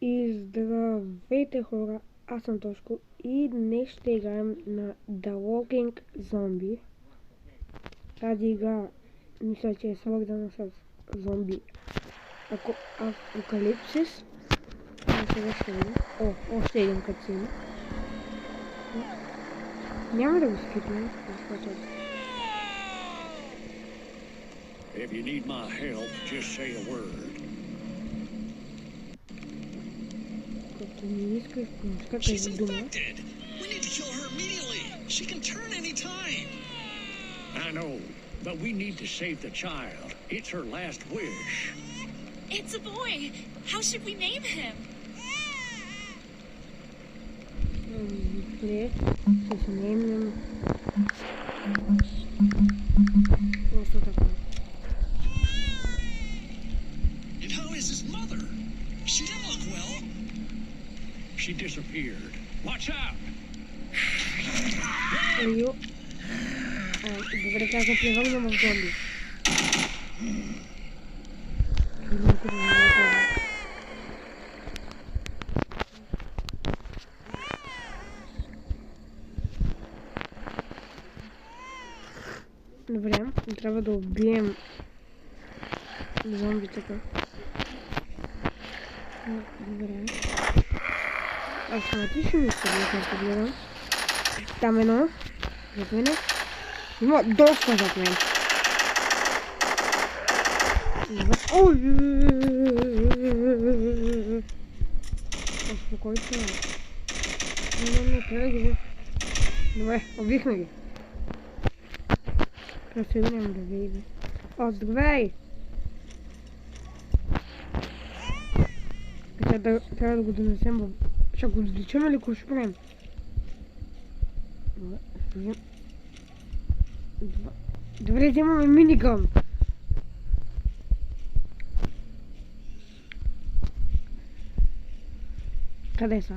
И здравейте хора, аз съм Тошко и днес ще играем на The Walking Zombie. Тази игра мисля, че е свързана с зомби апокалипсис. Сега ще видим. Още един катсин. Няма да го скипнем, защото... If you need my help, just say a word. Като не искаш помощта тази дума. We need to kill her immediately. She can turn any time. I know, but we need to save the child. It's her last wish. It's a boy. How should we name him? Ще се наемем... Просто така. And how is his mother? She didn't look well. She disappeared. Watch out! Айо. Добре, как се превърнем в зомби. Добре, трябва да убием зомбитата. Добре. Автоматично ми се да гледам. Там едно. Зад мене. Има доста зад мен. Успокойте. Не, трябва да ги взем. Добре, убихме ги. Трябва да видим да видим. Здравей! Трябва да го донесем в... Ще го изличаме ли, какво ще правим? Добре, вземаме минигън. Къде са?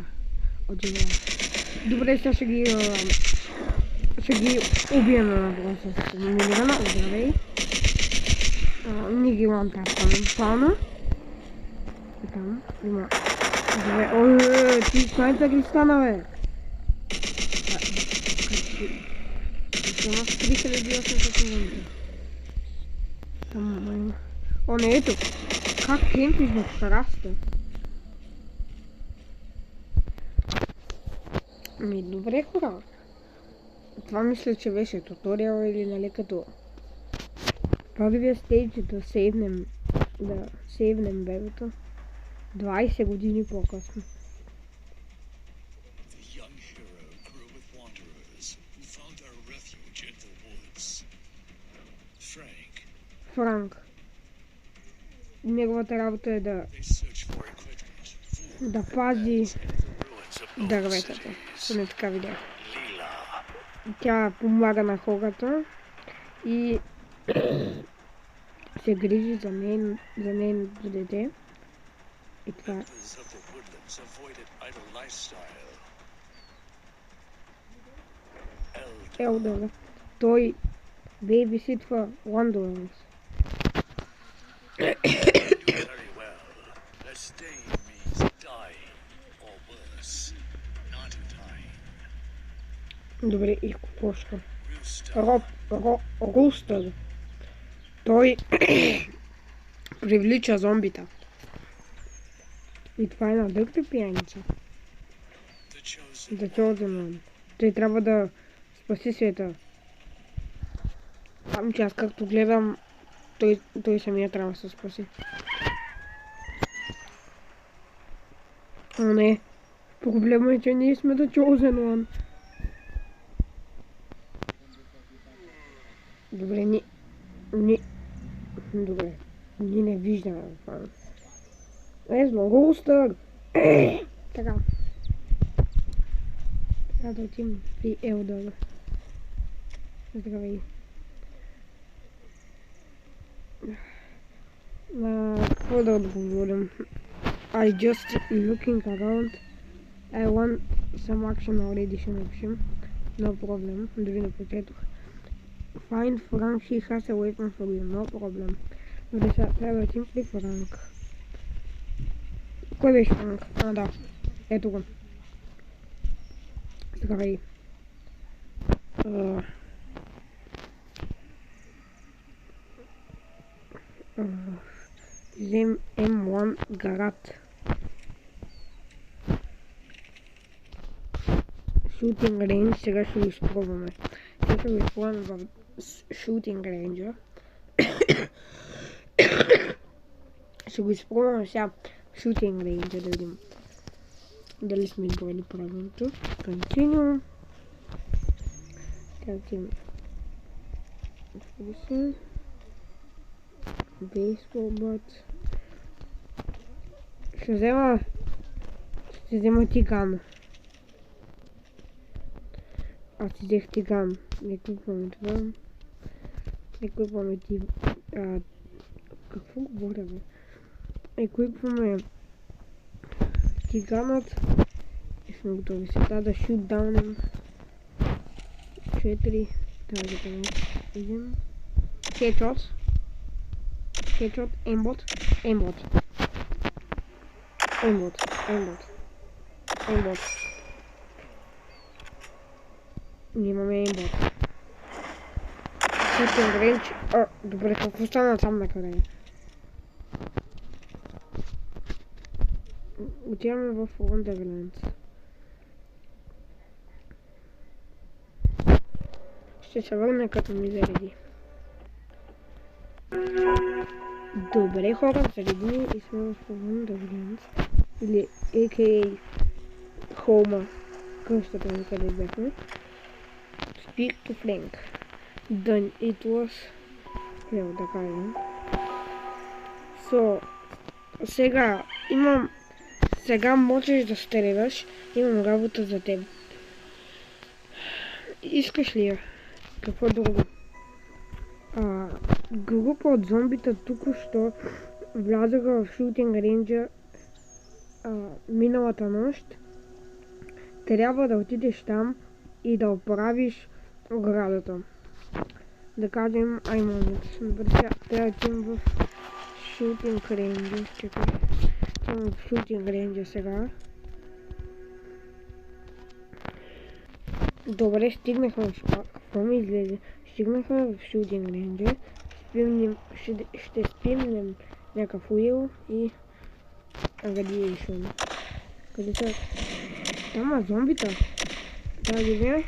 Добре, сега ще ги убием с минигъна. Здравей. Ние ги лантапваме буквално. Там има... Добре, ти снайпер ли стана, бе? Има 3800 минути. Там има... Не, ето! Как кемпиш в храста? Добре, хора. Това мисля, че беше туториал или нали като... Първия стейдж да сейвнем бебето. 20 години по-късно. Франк. Неговата работа е да пази дърветата. Поне така видях. Тя помага на хората и се грижи за нейното дете. И това Елдър. Той бейбиситва Wanderers. Добре, и кокошка. Рустър. Той привлича зомбита. И това е на дъгта пияница. The Chosen One. Той трябва да спаси света. Че аз както гледам, той самия трябва да се спаси. Не. Проблема е, че ние сме The Chosen One. Добре, Добре. Ние не виждаме това. Много Рустър! Така. Трябва да отим при Елдър. Здравей. Какво да отговорим? I just looking around. I want some action already, ще напишем. No problem. Дори не прочетох. Find Frank, he has a weapon for you. No problem. Но да трябва да отим при Франк. Кой беше Франк? А, да. Ето го. Здравей. Взем М1 гарат. Шутинг рейндж, сега ще го изпробваме. Сега ще го изпробваме в шутинг рейнджа. Ще го изпробваме сега в шутинг рейнджа, да видим дали сме избрали правилното. Continue. Търсим бейсбол бат. Ще взема тиган. Аз си взех тиган. Не купваме това. Не купваме ти... какво говоря, бе? Не купваме тиганът. И сме готови. Сега да шутдаунем. 4. Трябва да го видим. Headshot. Headshot. Aimbot. Aimbot. Aimbot. Aimbot. Aimbot. Нямаме aimbot. Shooting range. Добре, какво стана там накъде? Отиваме в Wonderland. Ще се върна като ми зареди. Добре хора, заредини и сме в Wonderland. Или a.k.a. Хома. Къщата ми къде бяхме. Speak to Frank. Done it was... Трябва да кажем. Сега имам... Сега можеш да стреляш. Имам работа за теб. Искаш ли я? Какво друго? Група от зомбита току-що влязаха в шутинг рейнджа миналата нощ. Трябва да отидеш там и да оправиш оградата. Да кажем iMonit. Добре, сега трябва да отидем в шутинг рейнджа. Чакай. Отидем в шутинг рейнджа сега. Добре, стигнахме в какво ми излезе? Стигнахме в шутинг рейнджа. Ще спимнем някакъв уил и радиейшн. Къде са? Там зомбита. Трябва да видим.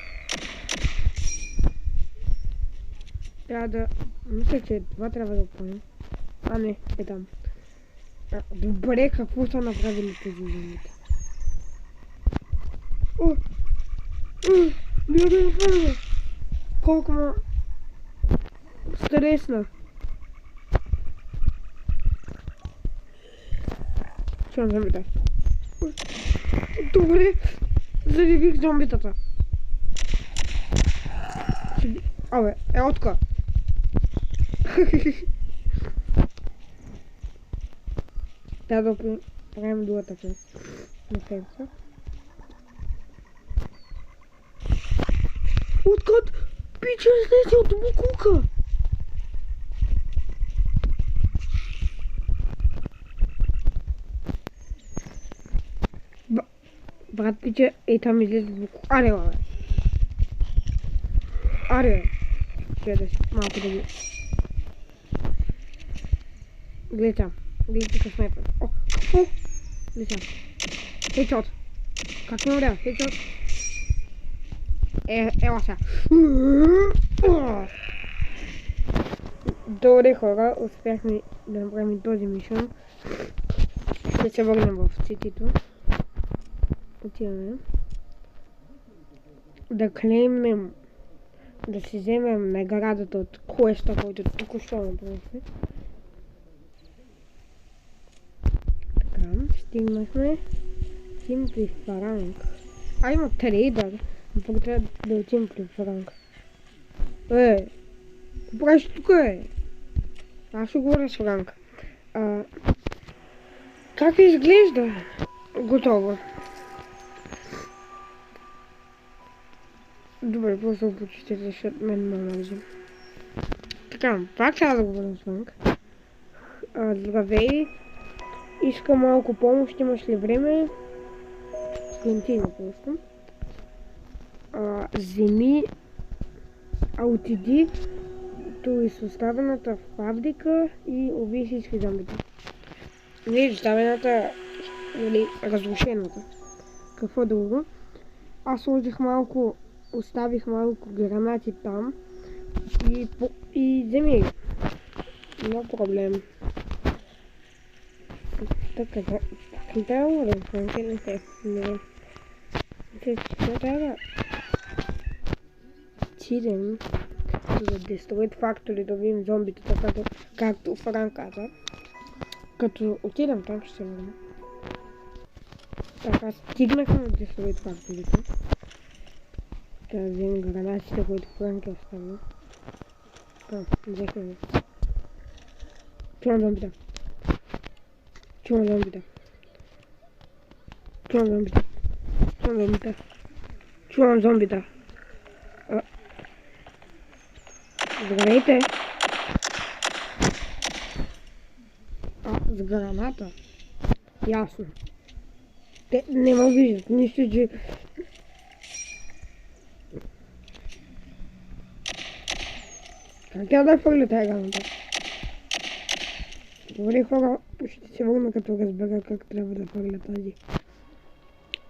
Трябва да... Мисля, че това трябва да поем. А не, е там. Добре, какво са направили тези зомбита? О! Бягай напълно! Колко ма... Стресна! Чувам зомбита. Добре! Заребих зомбитата. Абе, отка! Трябва да правим другата част на фенса. Откът? Пича излезе от букука! Брат пича, там излезе от букука. Аре, бе! Аре! Ще да си малко да ги... Гледай там. Гледай тук снайпер. О, какво? Гледай там. Хедшот. Как ме ударя? Хедшот. Ела сега. Добре хора, успяхме да направим този мишън. Ще се върнем в ситито. Отиваме. Да клеймнем, да си вземем наградата от квеста, който току-що направихме. Така, стигнахме Simply Frank. Има трейдър. Пък трябва да отидем при Франк. Какво правиш тук, Аз ще говоря с Франк. Как изглежда? Готово. Добре, просто обучите, защото мен ме мързи. Така, пак трябва да говоря с Франк. Здравей. Искам малко помощ, имаш ли време? Контина просто. Вземи, отиди до изоставената фабрика и убий всички зомбита. Не изоставената, или разрушената. Какво друго? Аз оставих малко гранати там и вземи. No проблем. Така, не трябва да франки, не се. Не трябва. Отидем да Destroyed Factory да видим зомбитата, както Франк каза. Като отидем там, ще се върна. Така, стигнахме от Destroyed Factory. Да вземем гранатите, които Франк е оставил. Взехме. Чувам зомбита. Чувам зомбита. Чувам зомбита. Чувам зомбита. Чувам зомбита. Здравейте. С граната. Ясно. Те не ме виждат. Нищо, че... Как тя да фърля тая граната? Добре хора, ще се върна като разбера как трябва да фърля тази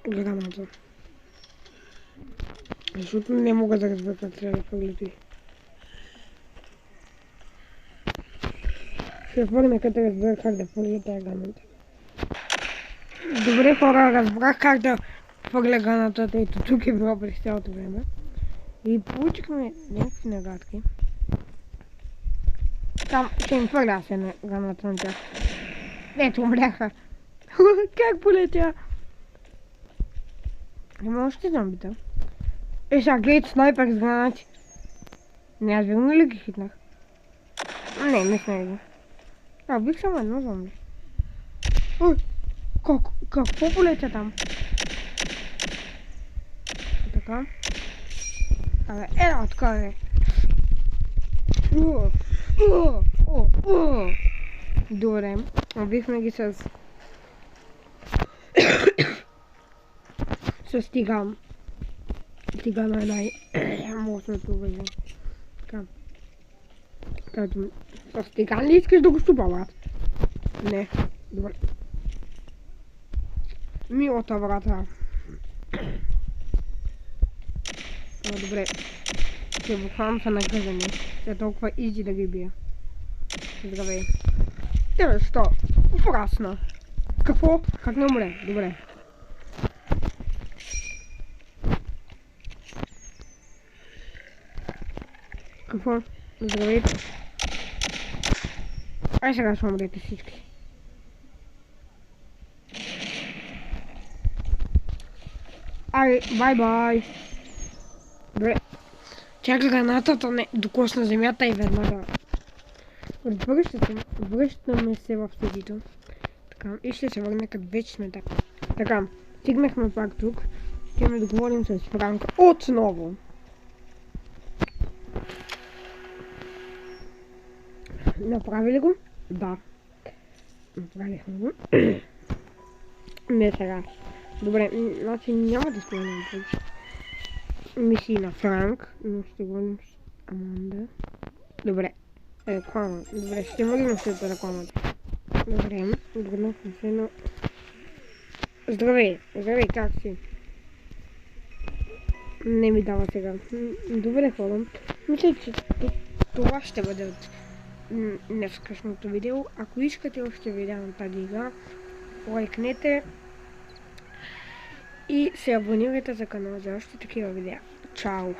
граната. Защото не мога да разбера как трябва да фърля той. Ще върна като разбера как да фърля тази граната. Добре хора, разбрах как да фърля граната, ето тук е било през цялото време. И получихме някакви наградки. Там ще им фърля се на граната на тях. Ето умряха. Как полетя? Има още зомбита. Сега гледайте снайпер с гранати. Не, аз верно ли ги хитнах? Не, мисля ги. Бих само едно зомби. Ой, какво полетя там? Така. Откъде? Добре, убихме ги с тиган. Тигана е най-мощното оръжие. Така. С тиган ли искаш да го щупа, брат? Не. Добре. Милата, брата. Добре. Ще буквално са нагъзани. Ще е толкова изи да ги бия. Здравей. Тебе що? Врасна. Какво? Как не умре? Добре. Какво? Здравейте. Ай сега ще умрете всички. Ай, бай-бай. Добре. Чак гранатата не докосна земята и веднага. Връщаме се в седито. Така, и ще се върне като вече сме така. Така, стигнахме пак тук. Ще ме договорим с Франк отново. Направи ли го? Да. Направихме го. Не сега. Добре, значи няма да спомням повече. Мисии на Франк, но ще говорим с Аманда. Добре. Реклама. Добре, ще върнем след рекламата. Добре, върнахме се, но... Здравей, как си? Не ми дава сега. Добре, хора. Мисля, че това ще бъде от днескашното видео. Ако искате още видео на тази игра, лайкнете и се абонирайте за канала за още такива видеа. Чао!